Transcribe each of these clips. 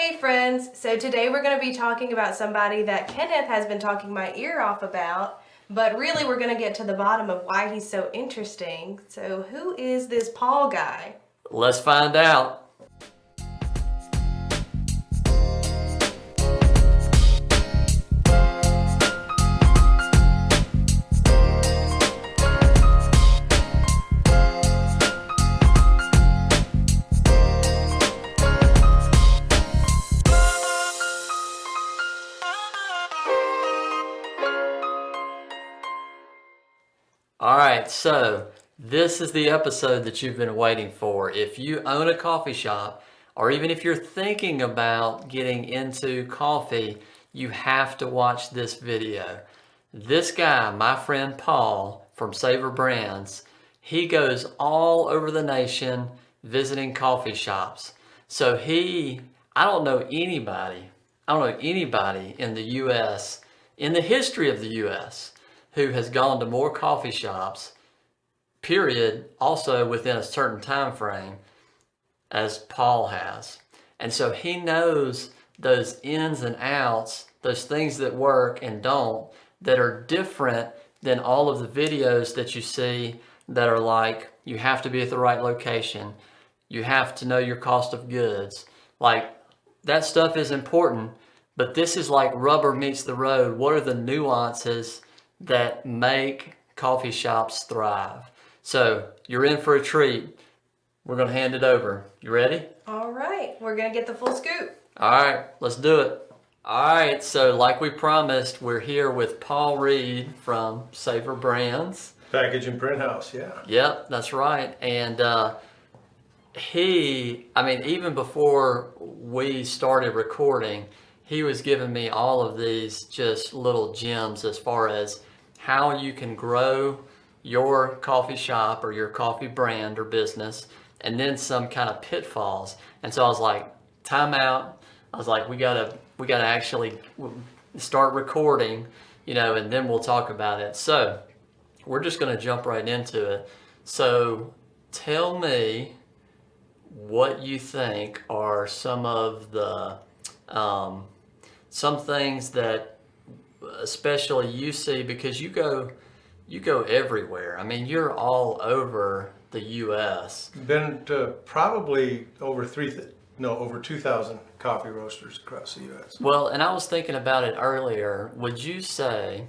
Hey friends, so today we're going to be talking about somebody that Kenneth has been talking my ear off about, but really we're going to get to the bottom of why he's so interesting. So who is this Paul guy? Let's find out. All right, so this is the episode that you've been waiting for. If you own a coffee shop, or even if you're thinking about getting into coffee, you have to watch this video. This guy, my friend Paul from Savor Brands, he goes all over the nation visiting coffee shops. So I don't know anybody in the U.S., in the history of the U.S., who has gone to more coffee shops, period, also within a certain time frame, as Paul has. And so he knows those ins and outs, those things that work and don't, that are different than all of the videos that you see that are like, you have to be at the right location, you have to know your cost of goods. Like, that stuff is important, but this is like rubber meets the road. What are the nuances that make coffee shops thrive? So you're in for a treat. We're going to hand it over. You ready? All right, we're going to get the full scoop. All right, let's do it. All right, so like we promised, we're here with Paul Reed from Savor Brands. Package and print house, yeah. Yep, that's right. And even before we started recording, he was giving me all of these just little gems as far as how you can grow your coffee shop or your coffee brand or business, and then some kind of pitfalls. And so I was like, time out. I was like, we gotta actually start recording, and then we'll talk about it. So we're just gonna jump right into it. So tell me what you think are some of the some things that especially you see, because you go everywhere. I mean, you're all over the U.S. Been to probably over 2,000 coffee roasters across the U.S. Well, and I was thinking about it earlier. Would you say,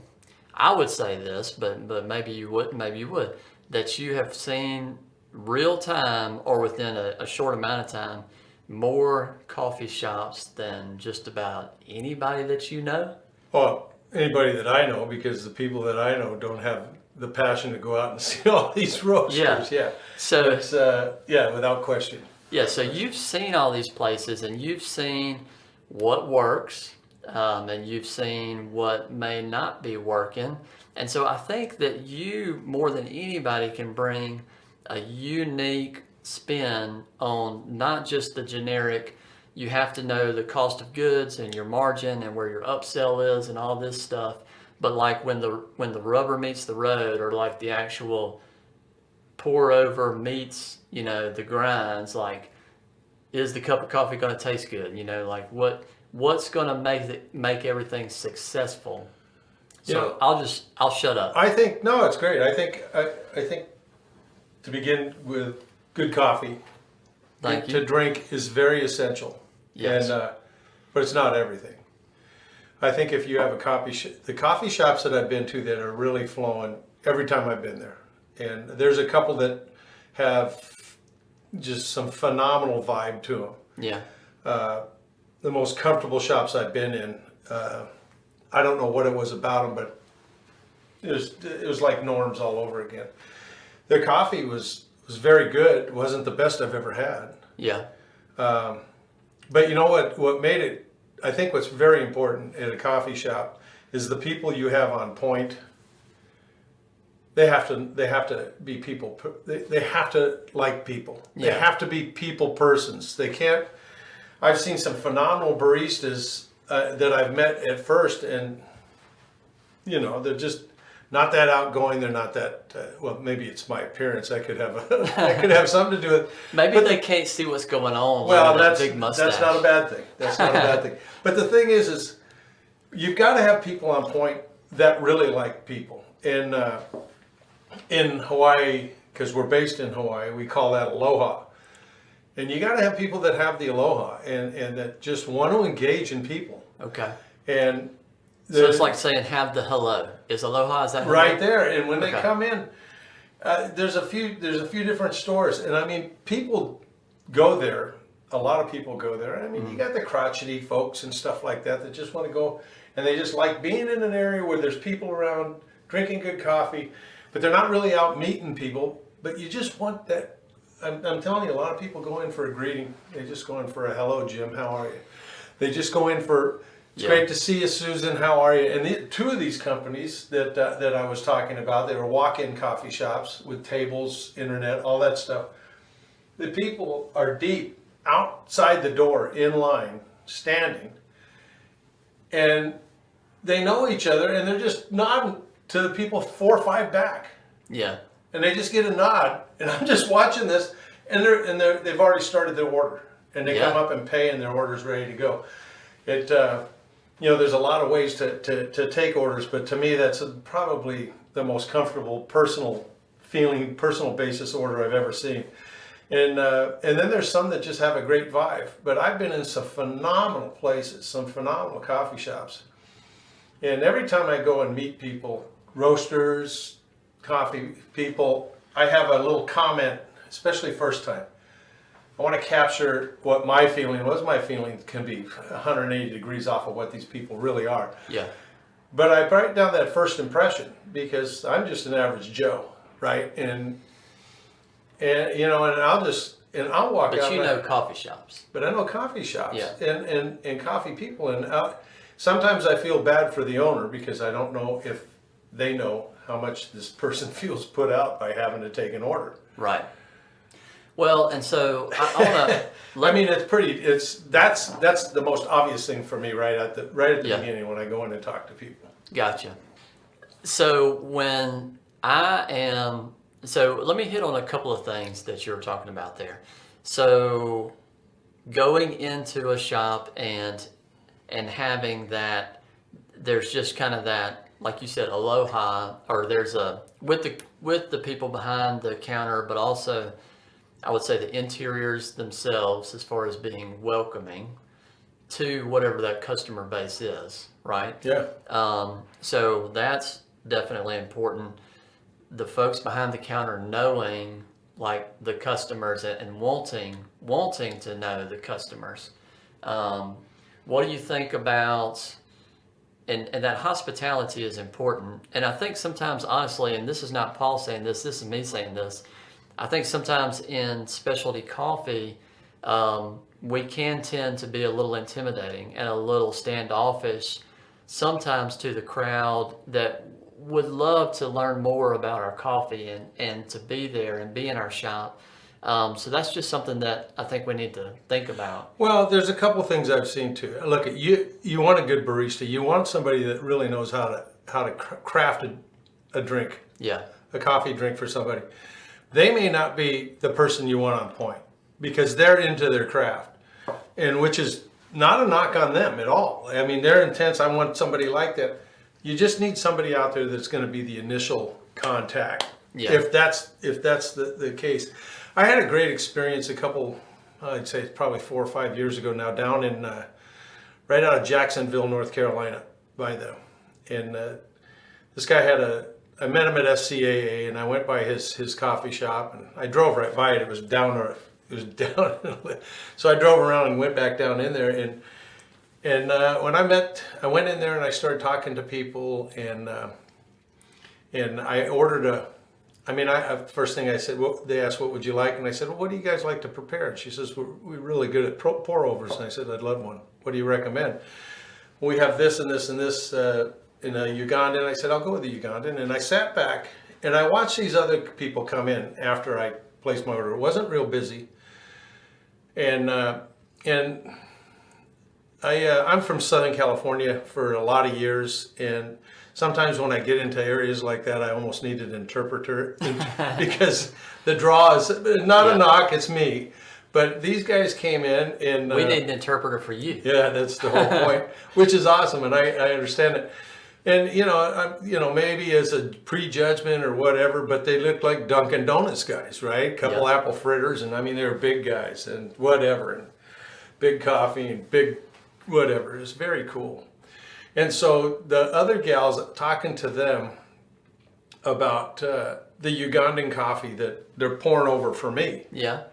I would say this, but maybe you would, that you have seen real time or within a short amount of time more coffee shops than just about anybody that you know? Well, anybody that I know, because the people that I know don't have the passion to go out and see all these roasters. Yeah. So it's, without question. Yeah, so you've seen all these places, and you've seen what works, and you've seen what may not be working. And so I think that you, more than anybody, can bring a unique spin on not just the generic, you have to know the cost of goods and your margin and where your upsell is and all this stuff, but like when the rubber meets the road, or like the actual pour over meets, the grinds, like, is the cup of coffee going to taste good? Like what's going to make everything successful? So I'll shut up. I think, no, it's great. I think to begin with, good coffee to drink is very essential. Yes. And, but it's not everything. I think if you have the coffee shops that I've been to that are really flowing every time I've been there, and there's a couple that have just some phenomenal vibe to them. Yeah. The most comfortable shops I've been in, I don't know what it was about them, but it was like Norm's all over again. Their coffee was very good. It wasn't the best I've ever had. Yeah. But you know what made it, I think what's very important at a coffee shop is the people you have on point. They have to be people. They have to like people. Yeah. They have to be people persons. They can't. I've seen some phenomenal baristas that I've met at first, and they're just not that outgoing. They're not that well. Maybe it's my appearance. I could have I could have something to do with it. Maybe they can't see what's going on. Well, under that big mustache. that's not a bad thing. That's not a bad thing. But the thing is you've got to have people on point that really like people. In Hawaii, because we're based in Hawaii, we call that aloha. And you got to have people that have the aloha and that just want to engage in people. Okay. And So it's like saying have the hello. Is aloha, is that hello? right there. And when they Okay. come in, there's a few different stores. And I mean, people go there. A lot of people go there. I mean, you got the crotchety folks and stuff like that just want to go, and they just like being in an area where there's people around drinking good coffee, but they're not really out meeting people. But you just want that. I'm telling you, a lot of people go in for a greeting. They just go in for a hello, Jim. How are you? They just go in for it's great to see you, Susan. How are you? And two of these companies that I was talking about, they were walk-in coffee shops with tables, internet, all that stuff. The people are deep outside the door in line, standing, and they know each other, and they're just nodding to the people 4 or 5 back. Yeah. And they just get a nod, and I'm just watching this, and they've already started their order, and they come up and pay, and their order's ready to go. It there's a lot of ways to take orders, but to me that's probably the most comfortable personal basis order I've ever seen. And then there's some that just have a great vibe. But I've been in some phenomenal places, some phenomenal coffee shops, and every time I go and meet people, roasters, coffee people, I have a little comment, especially first time. I want to capture what my feeling was. My feeling can be 180 degrees off of what these people really are. Yeah. But I write down that first impression because I'm just an average Joe, right? And I'll walk out. But you know coffee shops. But I know coffee shops Yeah. and coffee people. And sometimes I feel bad for the owner because I don't know if they know how much this person feels put out by having to take an order. Right. Well, and so I want to. That's the most obvious thing for me right at the beginning when I go in and talk to people. Gotcha. So let me hit on a couple of things that you were talking about there. So going into a shop and having that, there's just kind of that, like you said, aloha, or there's with the people behind the counter, but also I would say the interiors themselves as far as being welcoming to whatever that customer base is, right? Yeah. So that's definitely important. The folks behind the counter knowing like the customers and wanting to know the customers. What do you think about, and that hospitality is important. And I think sometimes, honestly, and this is not Paul saying this is me saying this, I think sometimes in specialty coffee, we can tend to be a little intimidating and a little standoffish sometimes to the crowd that would love to learn more about our coffee and to be there and be in our shop. So that's just something that I think we need to think about. Well, there's a couple things I've seen too. Look, you want a good barista. You want somebody that really knows how to craft a drink. Yeah. A coffee drink for somebody. They may not be the person you want on point because they're into their craft, and which is not a knock on them at all. I mean, they're intense. I want somebody like that. You just need somebody out there that's going to be the initial contact. Yeah. If that's the case. I had a great experience I'd say probably 4 or 5 years ago now, down in right out of Jacksonville, North Carolina, this guy had I met him at SCAA, and I went by his coffee shop, and I drove right by it. It was down. So I drove around and went back down in there, and when I went in there and I started talking to people, and I ordered first thing I said, they asked, what would you like? And I said, well, what do you guys like to prepare? And she says, we're really good at pour overs. And I said, I'd love one. What do you recommend? We have this and this and this in a Ugandan. I said, I'll go with the Ugandan. And I sat back and I watched these other people come in after I placed my order. It wasn't real busy. And I'm from Southern California for a lot of years, and sometimes when I get into areas like that, I almost need an interpreter because the draw is not a knock, it's me. But these guys came in and We need an interpreter for you. yeah, that's the whole point, which is awesome, and I understand it. And maybe as a prejudgment or whatever, but they looked like Dunkin' Donuts guys, right? Couple apple fritters, and I mean they were big guys and whatever, and big coffee and big whatever. It's very cool. And so the other gals, talking to them about the Ugandan coffee that they're pouring over for me. Yeah.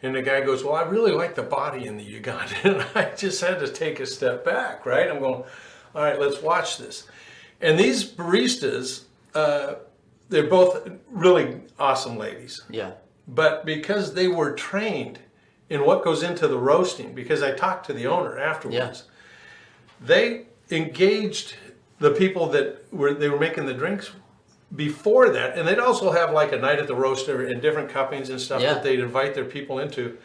And the guy goes, well, I really like the body in the Ugandan. And I just had to take a step back, right? I'm going, all right, let's watch this. And these baristas, they're both really awesome ladies. Yeah. But because they were trained in what goes into the roasting, because I talked to the owner afterwards, they engaged the people that they were making the drinks before that, and they'd also have like a night at the roaster and different cuppings and stuff that they'd invite their people into.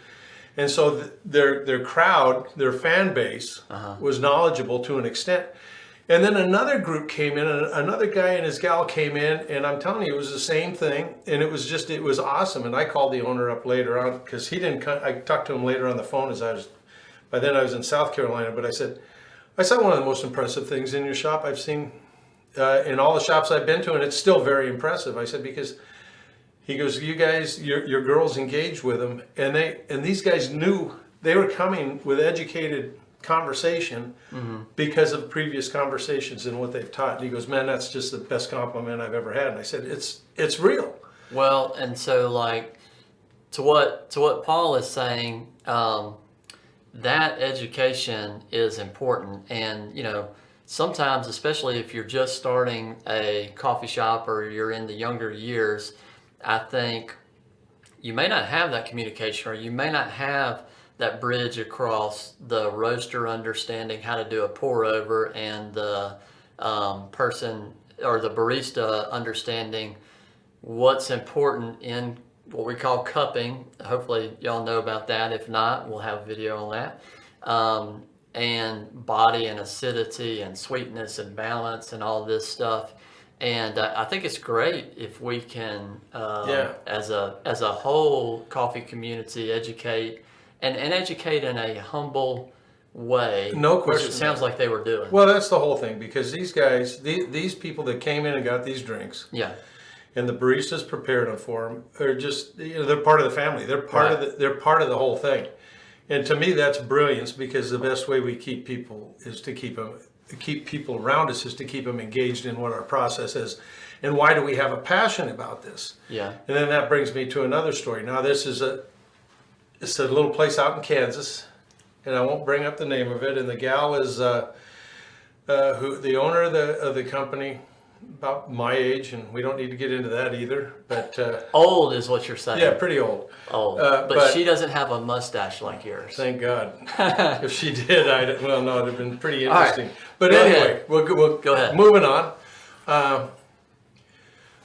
And so their crowd, their fan base was knowledgeable to an extent. And then another group came in, and another guy and his gal came in, and I'm telling you, it was the same thing, and it was awesome. And I called the owner up later on because he didn't I talked to him later on the phone by then I was in South Carolina, but I saw one of the most impressive things in your shop I've seen in all the shops I've been to, and it's still very impressive. I said, because he goes, you guys, your girls engaged with them, and these guys knew they were coming with educated conversation because of previous conversations and what they've taught. And he goes, man, that's just the best compliment I've ever had. And I said, it's real. Well, and so like to what Paul is saying, that education is important, and sometimes, especially if you're just starting a coffee shop or you're in the younger years, I think you may not have that communication, or you may not have that bridge across the roaster understanding how to do a pour over and the person or the barista understanding what's important in what we call cupping. Hopefully y'all know about that. If not, we'll have a video on that. And body and acidity and sweetness and balance and all this stuff. And I think it's great if we can, as a whole coffee community, educate and educate in a humble way. No question. Which it sounds like they were doing. Well, that's the whole thing, because these guys, these people that came in and got these drinks, and the baristas prepared them for them, are just they're part of the family. They're part of they're part of the whole thing. And to me, that's brilliance, because the best way we keep people is to keep people around us is to keep them engaged in what our process is, and why do we have a passion about this? Yeah. And then that brings me to another story. Now, it's a little place out in Kansas, and I won't bring up the name of it. And the gal is who the owner of the company, about my age, and we don't need to get into that either. But old is what you're saying. Yeah, pretty old. Old, but she doesn't have a mustache like yours. Thank God. If she did, well, no, it'd have been pretty interesting. Right. But anyway, we'll go ahead. Moving on.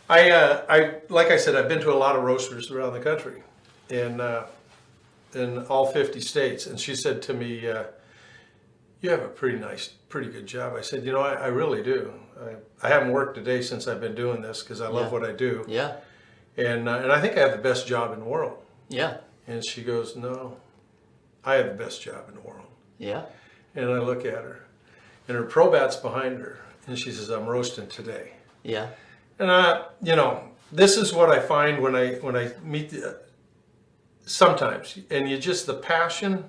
I like I said, I've been to a lot of roasters around the country, and in all 50 states. And she said to me, you have a pretty good job. I said, I really do. I haven't worked a day since I've been doing this, because I love what I do. Yeah. And I think I have the best job in the world. Yeah. And she goes, no, I have the best job in the world. Yeah. And I look at her, and her probat's behind her, and she says, I'm roasting today. Yeah. And this is what I find when I meet sometimes, and the passion,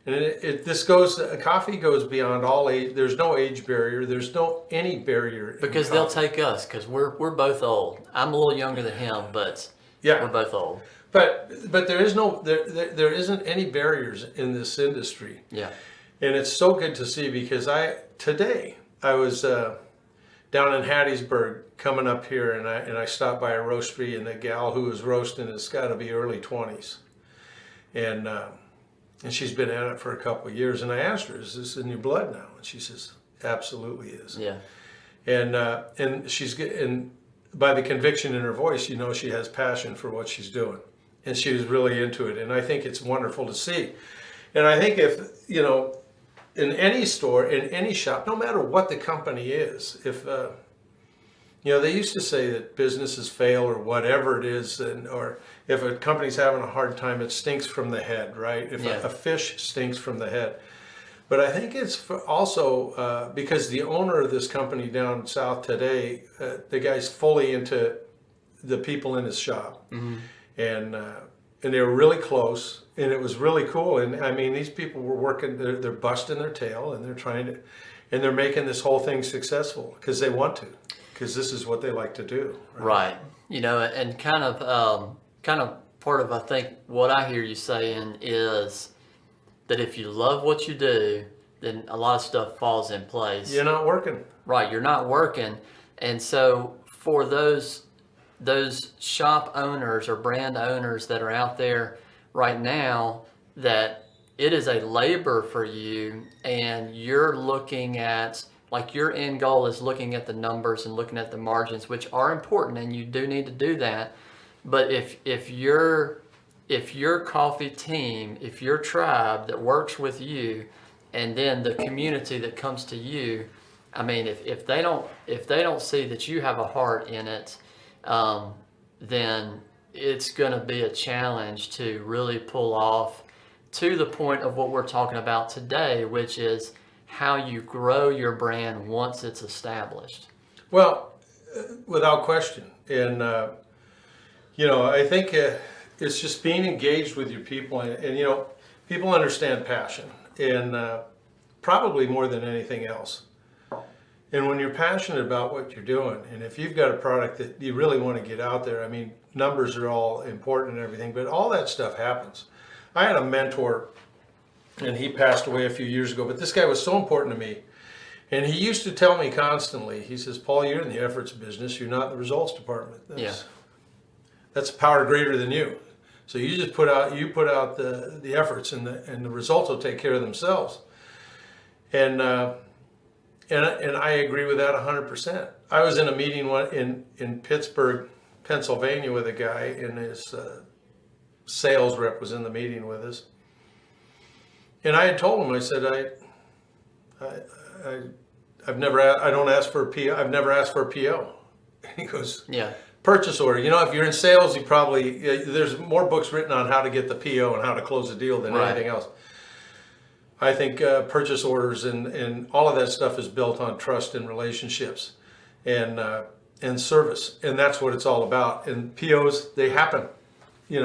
and coffee goes beyond all age. There's no age barrier. There's any barrier. Because they'll take us, because we're both old. I'm a little younger than him, but we're both old. But there isn't any barriers in this industry. Yeah. And it's so good to see, because today I was down in Hattiesburg coming up here, and I stopped by a roastery, and the gal who was roasting has got to be early 20s, and she's been at it for a couple of years. And I asked her, "Is this in your blood now?" And she says, "Absolutely is." Yeah. And she's getting, by the conviction in her voice, she has passion for what she's doing, and she was really into it. And I think it's wonderful to see. And I think if in any store, in any shop, no matter what the company is, if they used to say that businesses fail or whatever it is, or if a company's having a hard time, it stinks from the head, right? If a fish stinks from the head. But I think it's also because the owner of this company down south today, the guy's fully into the people in his shop, and they were really close, and it was really cool. And I mean, these people were working; they're busting their tail, and they're making this whole thing successful because they want to, because this is what they like to do. Right. And kind of part of, I think, what I hear you saying is that if you love what you do, then a lot of stuff falls in place. You're not working. Right, you're not working. And so for those shop owners or brand owners that are out there right now, that it is a labor for you, and you're looking at, like, your end goal is looking at the numbers and looking at the margins, which are important, and you do need to do that. But if your coffee team, if your tribe that works with you, and then the community that comes to you, I mean, if they don't see that you have a heart in it, then it's going to be a challenge to really pull off to the point of what we're talking about today, which is how you grow your brand once it's established. Well, without question. And, I think it's just being engaged with your people. And people understand passion, and probably more than anything else. And when you're passionate about what you're doing, and if you've got a product that you really want to get out there, I mean, numbers are all important and everything, but all that stuff happens. I had a mentor, and he passed away a few years ago, but this guy was so important to me. And he used to tell me constantly, he says, Paul, you're in the efforts business, you're not in the results department. That's a power greater than you. So you just put out the efforts, and the results will take care of themselves. And I agree with that 100%. I was in a meeting in Pittsburgh, Pennsylvania, with a guy, and his sales rep was in the meeting with us. And I had told him, I said, I've never asked for a PO. And he goes, purchase order. If you're in sales, there's more books written on how to get the PO and how to close a deal than anything else. I think purchase orders and all of that stuff is built on trust and relationships and service, and that's what it's all about. And POs, they happen. It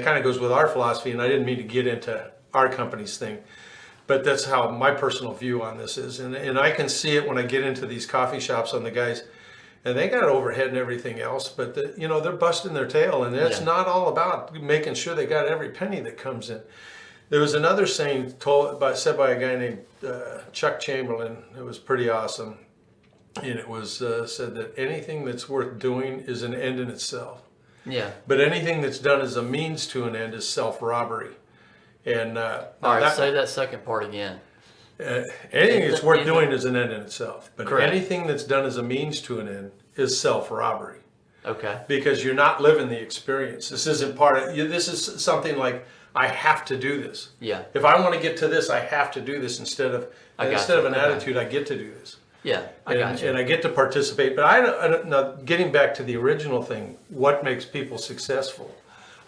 kind of goes with our philosophy, and I didn't mean to get into our company's thing, but that's how my personal view on this is. And I can see it when I get into these coffee shops on the guys, and they got overhead and everything else, but they're busting their tail, and it's not all about making sure they got every penny that comes in. There was another saying said by a guy named Chuck Chamberlain. It was pretty awesome, and it was said that anything that's worth doing is an end in itself. Yeah. But anything that's done as a means to an end is self-robbery. And all right, say that second part again. Anything that's worth doing is an end in itself. But anything that's done as a means to an end is self-robbery. Okay. Because you're not living the experience. This isn't part of. This is something like, I have to do this. Yeah. If I want to get to this, I have to do this instead of an attitude. I get to do this. Yeah, And I get to participate. But now getting back to the original thing, what makes people successful?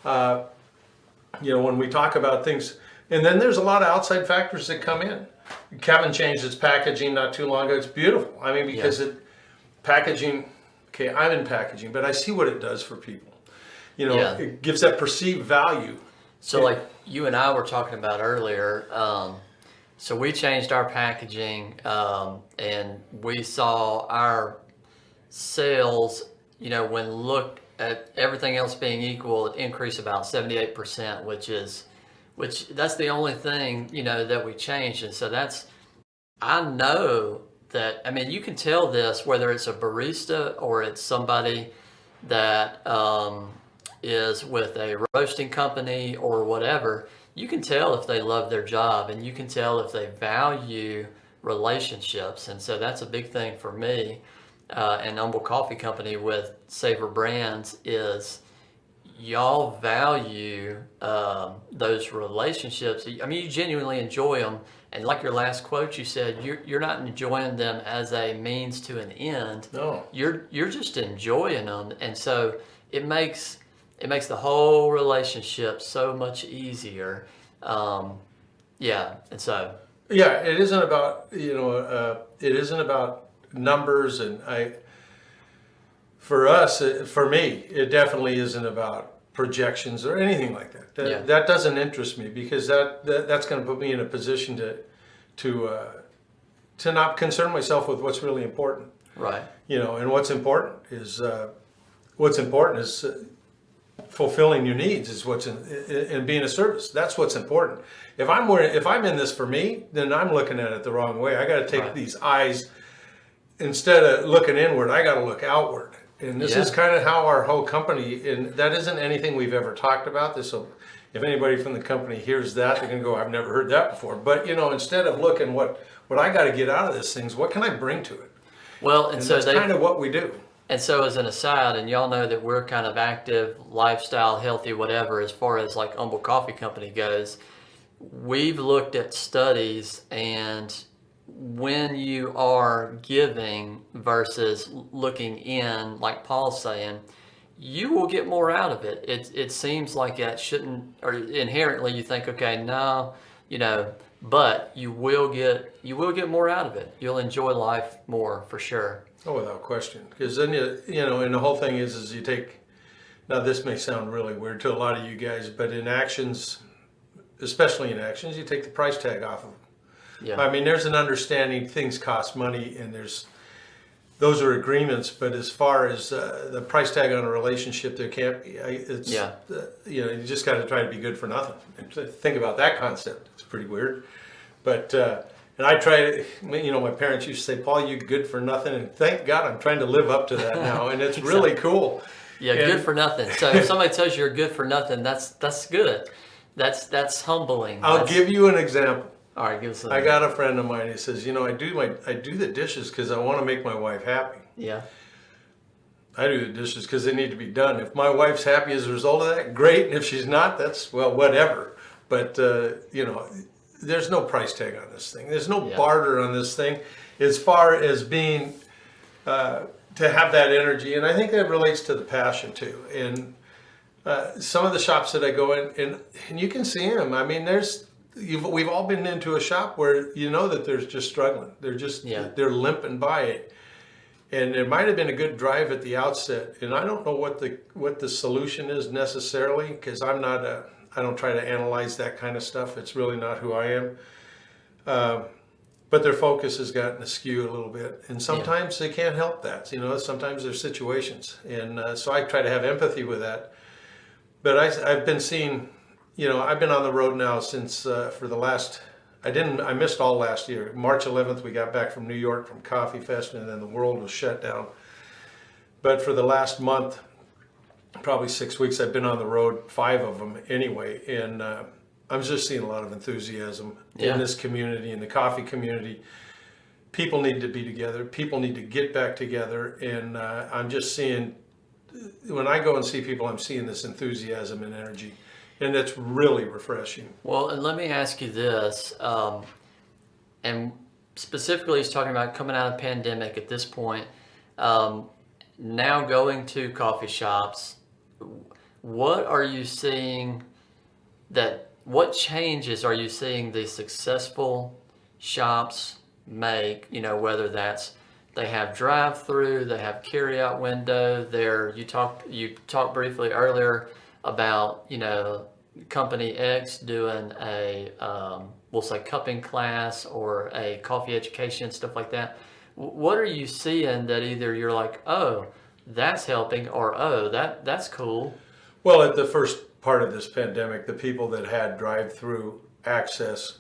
When we talk about things, and then there's a lot of outside factors that come in. Kevin changed his packaging not too long ago. It's beautiful. I mean, because packaging. Okay, I'm in packaging, but I see what it does for people. It gives that perceived value. So like you and I were talking about earlier, so we changed our packaging, and we saw our sales, when looked at everything else being equal, it increased about 78%, which that's the only thing, that we changed. And so I know that, you can tell this, whether it's a barista or it's somebody that, is with a roasting company or whatever, you can tell if they love their job, and you can tell if they value relationships. And so that's a big thing for me and Umble Coffee Company with Savor Brands is y'all value those relationships. I mean, you genuinely enjoy them, and like your last quote, you said you're not enjoying them as a means to an end. No. You're just enjoying them, and so it makes the whole relationship so much easier. Yeah, and so Yeah, it isn't about, it isn't about numbers, and for us, for me, it definitely isn't about projections or anything like that. That doesn't interest me, because that's going to put me in a position to not concern myself with what's really important. right. And what's important is fulfilling your needs, is what's in being a service. That's what's important. If I'm in this for me, then I'm looking at it the wrong way. I got to take these eyes, instead of looking inward, I got to look outward. And this is kind of how our whole company, and that isn't anything we've ever talked about. If anybody from the company hears that, they're gonna go, I've never heard that before. But instead of looking what I got to get out of this thing, is what can I bring to it? Well, and so that's kind of what we do. And so, as an aside, and y'all know that we're kind of active, lifestyle, healthy, whatever, as far as like Umble Coffee Company goes, we've looked at studies, and when you are giving versus looking in, like Paul's saying, you will get more out of it. It seems like that shouldn't, or inherently you think, okay, no, but you will get more out of it. You'll enjoy life more for sure. Oh, without question. Because then and the whole thing is you take. Now this may sound really weird to a lot of you guys, but in actions, especially in actions, you take the price tag off of them. Yeah. I mean, there's an understanding things cost money, and those are agreements. But as far as the price tag on a relationship, there can't be. You just got to try to be good for nothing. And to think about that concept, it's pretty weird. But and I try to, my parents used to say, Paul, you good for nothing, and thank God I'm trying to live up to that now, and it's really cool. Yeah, good for nothing. So if somebody tells you you're good for nothing, that's good. That's humbling. I'll give you an example. All right, give us. I got a friend of mine. He says, I do the dishes because I want to make my wife happy. Yeah. I do the dishes because they need to be done. If my wife's happy as a result of that, great. And if she's not, that's whatever. But there's no price tag on this thing. There's no barter on this thing, as far as being to have that energy. And I think that relates to the passion too. And some of the shops that I go in, and you can see them. I mean, we've all been into a shop where that they're just struggling. They're limping by it. And it might have been a good drive at the outset. And I don't know what the solution is necessarily, because I don't try to analyze that kind of stuff. It's really not who I am. But their focus has gotten askew a little bit. And sometimes they can't help that. Sometimes there's situations. And so I try to have empathy with that. But I've been seeing, I've been on the road now since for the last, I missed all last year. March 11th, we got back from New York from Coffee Fest, and then the world was shut down. But for the last month, probably 6 weeks, I've been on the road, 5 of them anyway. And I'm just seeing a lot of enthusiasm in this community, in the coffee community. People need to be together. People need to get back together. And I'm just seeing, when I go and see people, I'm seeing this enthusiasm and energy. And it's really refreshing. Well, and let me ask you this, and specifically he's talking about coming out of the pandemic at this point, now going to coffee shops. What are you seeing what changes are you seeing the successful shops make, whether that's they have drive-through, they have carry-out window, you talked briefly earlier about, company X doing a, we'll say cupping class or a coffee education, stuff like that. What are you seeing that either you're like, oh, that's helping, or oh, that's cool? Well, at the first part of this pandemic, the people that had drive-through access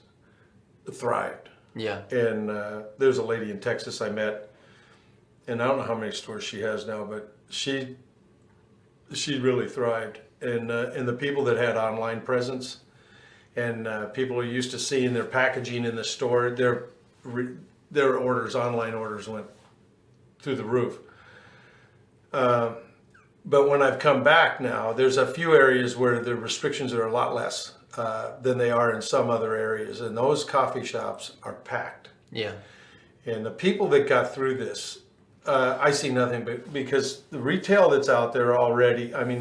thrived. Yeah. And there's a lady in Texas I met, and I don't know how many stores she has now, but she really thrived. And the people that had online presence, and people are used to seeing their packaging in the store, their online orders went through the roof. but when I've come back now, there's a few areas where the restrictions are a lot less than they are in some other areas, and those coffee shops are packed. Yeah. And the people that got through this, I see nothing but because the retail that's out there already, I mean,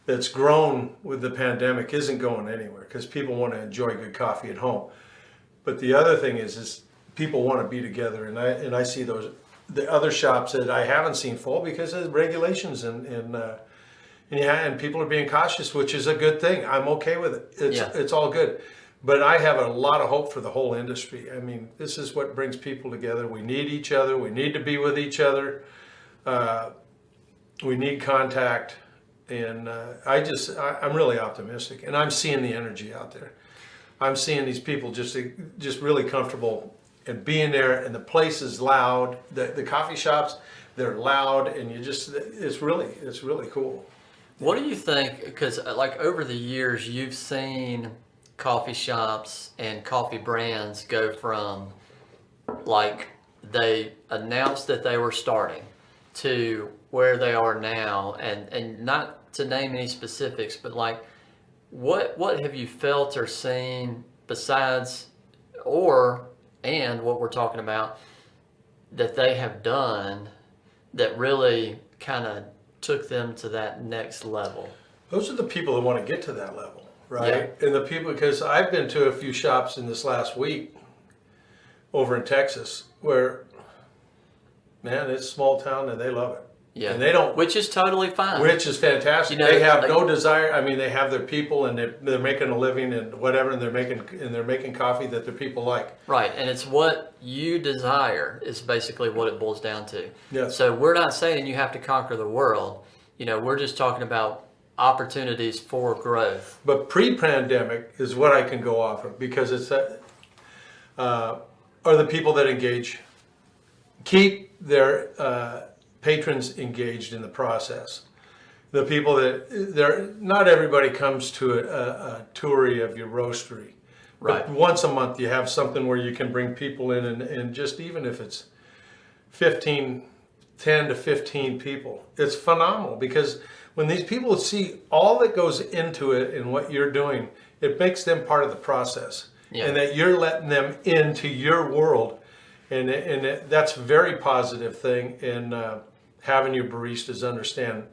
that's grown with the pandemic isn't going anywhere because people want to enjoy good coffee at home. But the other thing is people want to be together, and I see the other shops that I haven't seen full because of regulations and people are being cautious, which is a good thing. I'm okay with it. It's all good. But I have a lot of hope for the whole industry. I mean, this is what brings people together. We need each other. We need to be with each other. We need contact. And I'm really optimistic. And I'm seeing the energy out there. I'm seeing these people just really comfortable and being there. And the place is loud. The coffee shops, they're loud. And it's really cool. What do you think? Because like over the years, you've seen coffee shops and coffee brands go from like they announced that they were starting to where they are now, and not to name any specifics, but like what have you felt or seen besides and what we're talking about that they have done that really kind of took them to that next level? Those are the people that want to get to that level. Right, yeah. And the people, because I've been to a few shops in this last week over in Texas where, man, it's a small town and they love it. Yeah, and they don't, which is totally fine. Which is fantastic. They have no desire. I mean, they have their people and they're making a living and whatever, and they're making coffee that their people like. Right, and it's what you desire is basically what it boils down to. Yeah. So we're not saying you have to conquer the world. We're just talking about opportunities for growth. But pre-pandemic is what I can go off of because it's are the people that engage, keep their patrons engaged in the process. The people that not everybody comes to a toury of your roastery. Right. But once a month you have something where you can bring people in and just even if it's 10 to 15 people, it's phenomenal because when these people see all that goes into it and what you're doing, it makes them part of the process. Yeah. And that you're letting them into your world. And that's a very positive thing in having your baristas understand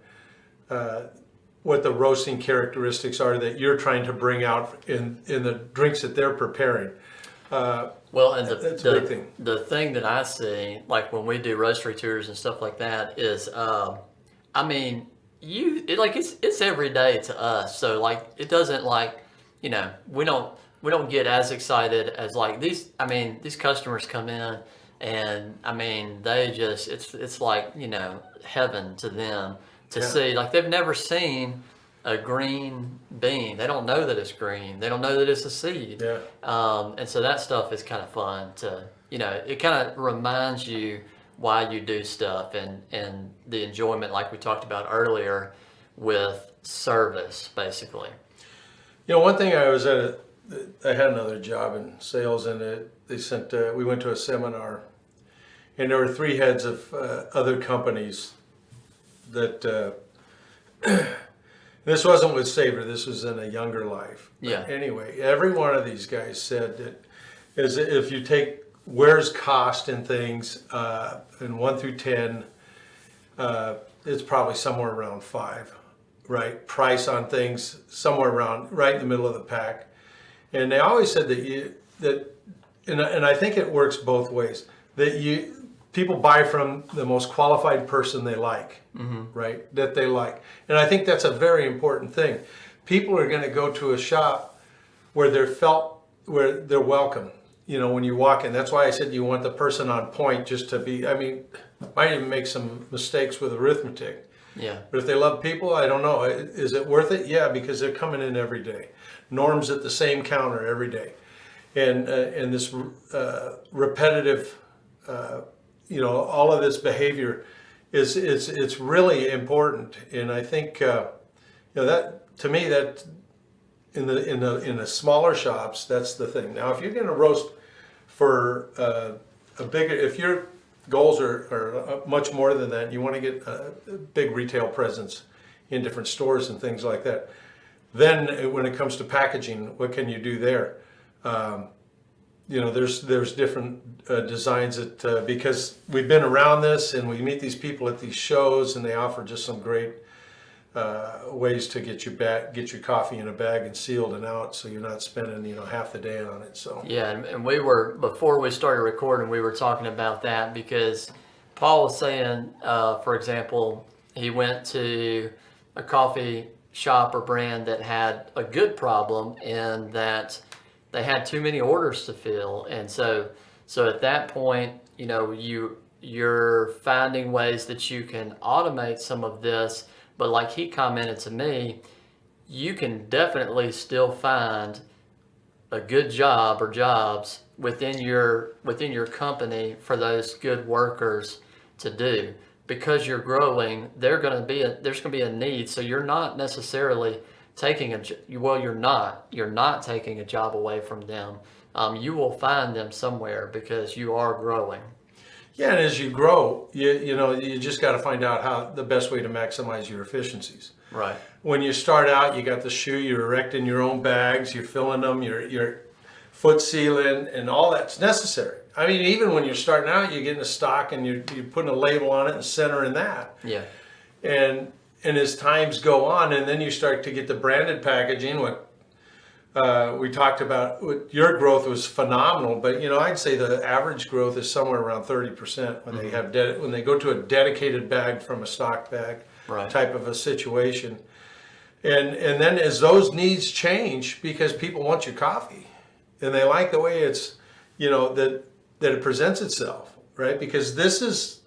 what the roasting characteristics are that you're trying to bring out in the drinks that they're preparing. Well, and that's a big thing. The thing that I see, like when we do roastery tours and stuff like that, is, I mean, it's every day to us. So like it doesn't like, we don't get as excited as like these customers come in and I mean they just it's like, heaven to them to see. Like they've never seen a green bean. They don't know that it's green. They don't know that it's a seed. Yeah. And so that stuff is kind of fun to, it kind of reminds you why you do stuff and the enjoyment like we talked about earlier with service, basically. One thing I had another job in sales and we went to a seminar and there were 3 heads of other companies that, this wasn't with Savor, this was in a younger life. Yeah. But anyway, every one of these guys said that if you take where's cost and things, and 1 through 10, it's probably somewhere around 5, right? Price on things somewhere around right in the middle of the pack, and they always said and I think it works both ways. That people buy from the most qualified person they like, right? That they like, and I think that's a very important thing. People are going to go to a shop where they're welcome. When you walk in, that's why I said you want the person on point just to be, might even make some mistakes with arithmetic. Yeah. But if they love people, I don't know. Is it worth it? Yeah, because they're coming in every day. Norm's at the same counter every day. And this repetitive, all of this behavior it's really important. And I think, that to me, that in the smaller shops, that's the thing. Now, if you're going to roast for if you're goals are much more than that. You want to get a big retail presence in different stores and things like that. Then when it comes to packaging, what can you do there? There's different designs that because we've been around this and we meet these people at these shows and they offer just some great ways to get your coffee in a bag and sealed and out, so you're not spending half the day on it. So yeah, and we were, before we started recording, we were talking about that because Paul was saying, for example, he went to a coffee shop or brand that had a good problem in that they had too many orders to fill, and so at that point, you're finding ways that you can automate some of this. But like he commented to me, you can definitely still find a good job or jobs within your company for those good workers to do. Because you're growing, there's going to be a need. So you're not necessarily taking you're not taking a job away from them. You will find them somewhere because you are growing. yeah, and as you grow, you just got to find out how the best way to maximize your efficiencies. Right. When you start out, you got the shoe, you're erecting your own bags, you're filling them, you're foot sealing, and all that's necessary. I mean, even when you're starting out, you're getting a stock and you're putting a label on it and centering that. Yeah. And as times go on, and then you start to get the branded packaging. What we talked about, your growth was phenomenal, but I'd say the average growth is somewhere around 30% when they have when they go to a dedicated bag from a stock bag type of a situation. And then as those needs change, because people want your coffee and they like the way it's that it presents itself, right? Because this is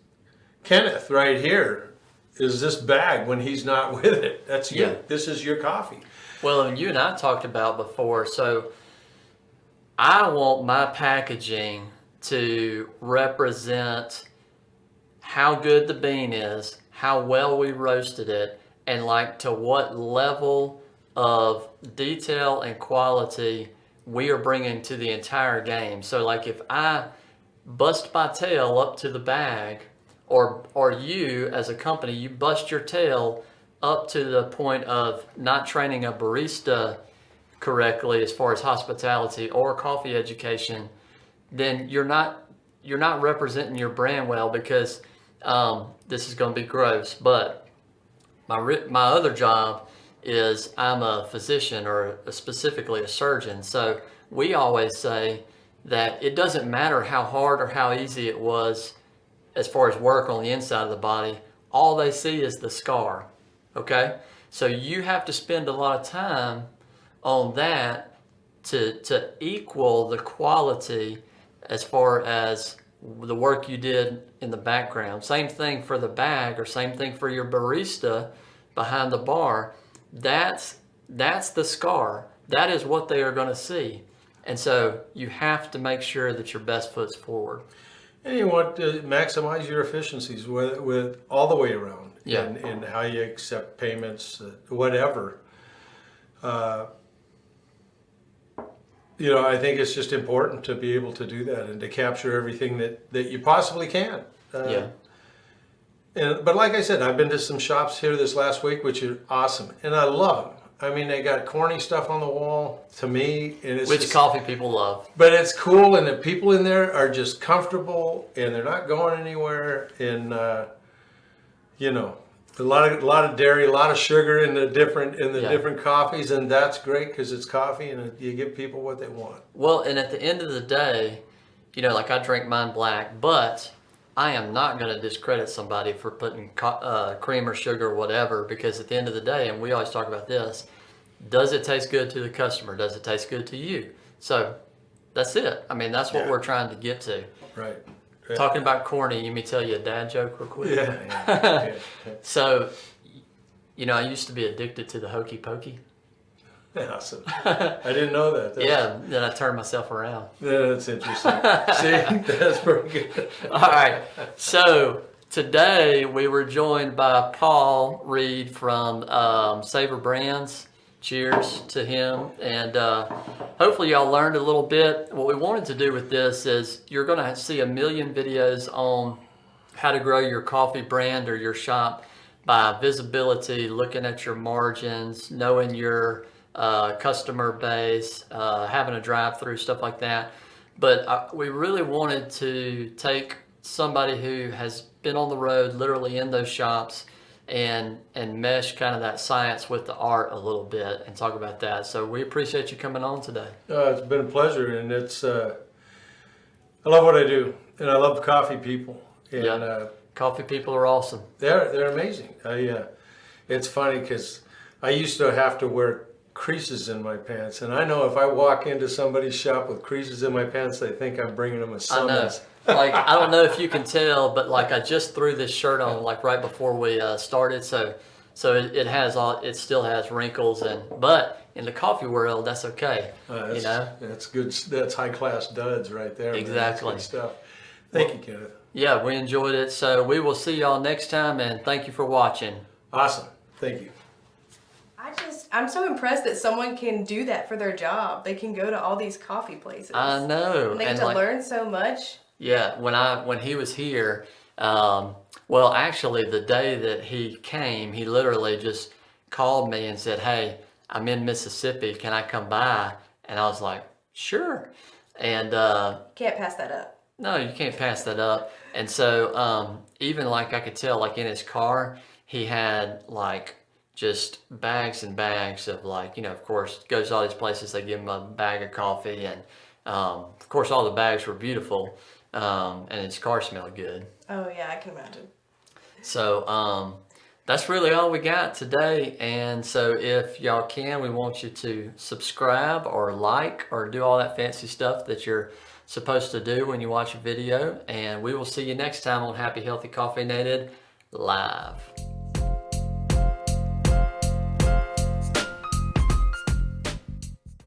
Kenneth right here, is this bag when he's not with it. That's you. Yeah. This is your coffee. Well, and you and I talked about before, so I want my packaging to represent how good the bean is, how well we roasted it, and like to what level of detail and quality we are bringing to the entire game. So like if I bust my tail up to the bag, or you as a company, you bust your tail up to the point of not training a barista correctly as far as hospitality or coffee education, then you're not representing your brand well, because this is going to be gross, but my other job is I'm a physician, or specifically a surgeon. So we always say that it doesn't matter how hard or how easy it was as far as work on the inside of the body. All they see is the scar. Okay? So you have to spend a lot of time on that to equal the quality as far as the work you did in the background. Same thing for the bag, or same thing for your barista behind the bar. That's the scar. That is what they are going to see. And so you have to make sure that your best foot's forward. And you want to maximize your efficiencies with all the way around. Yeah. And how you accept payments, whatever. I think it's just important to be able to do that and to capture everything that you possibly can. Yeah. But like I said, I've been to some shops here this last week, which are awesome, and I love them. I mean, they got corny stuff on the wall to me, and it's Which coffee people love. But it's cool, and the people in there are just comfortable, and they're not going anywhere. And a lot of dairy, a lot of sugar in the different coffees, and that's great because it's coffee, and you give people what they want. Well, and at the end of the day, like I drink mine black, but I am not going to discredit somebody for putting cream or sugar or whatever, because at the end of the day, and we always talk about this, does it taste good to the customer? Does it taste good to you? So that's it. I mean, that's what we're trying to get to. Right. Talking about corny, let me tell you a dad joke real quick. Yeah. So, I used to be addicted to the hokey pokey. Awesome. I didn't know that. Then I turned myself around. Yeah, that's interesting. See, that's pretty good. All right. So today we were joined by Paul Reed from Savor Brands. Cheers to him. And hopefully y'all learned a little bit. What we wanted to do with this is you're going to see a million videos on how to grow your coffee brand or your shop by visibility, looking at your margins, knowing your customer base, having a drive-through, stuff like that. But we really wanted to take somebody who has been on the road, literally in those shops, and mesh kind of that science with the art a little bit and talk about that. So we appreciate you coming on today. It's been a pleasure, and it's I love what I do, and I love coffee people. And Yeah. Coffee people are awesome. they're amazing. It's funny because I used to have to wear creases in my pants, and I know if I walk into somebody's shop with creases in my pants, they think I'm bringing them a I know. summons. Like, I don't know if you can tell, but like I just threw this shirt on like right before we started, so it has it still has wrinkles, but in the coffee world, that's okay. You know, That's good. That's high class duds right there. man. Exactly. That's good stuff. Thank you, Kenneth. yeah, we enjoyed it. So we will see y'all next time, and thank you for watching. Awesome. Thank you. I'm so impressed that someone can do that for their job. They can go to all these coffee places. I know, And they get to learn so much. Yeah, when he was here, well, actually, the day that he came, he literally just called me and said, "Hey, I'm in Mississippi. Can I come by?" And I was like, "Sure." And Can't pass that up. no, you can't pass that up. And so even like I could tell, like in his car, he had like just bags and bags of like, of course, goes to all these places, they give him a bag of coffee, and of course, all the bags were beautiful. And his car smelled good. Oh yeah, I can imagine. So that's really all we got today. And so if y'all can, we want you to subscribe or like or do all that fancy stuff that you're supposed to do when you watch a video. And we will see you next time on Happy Healthy Caffeinated Live.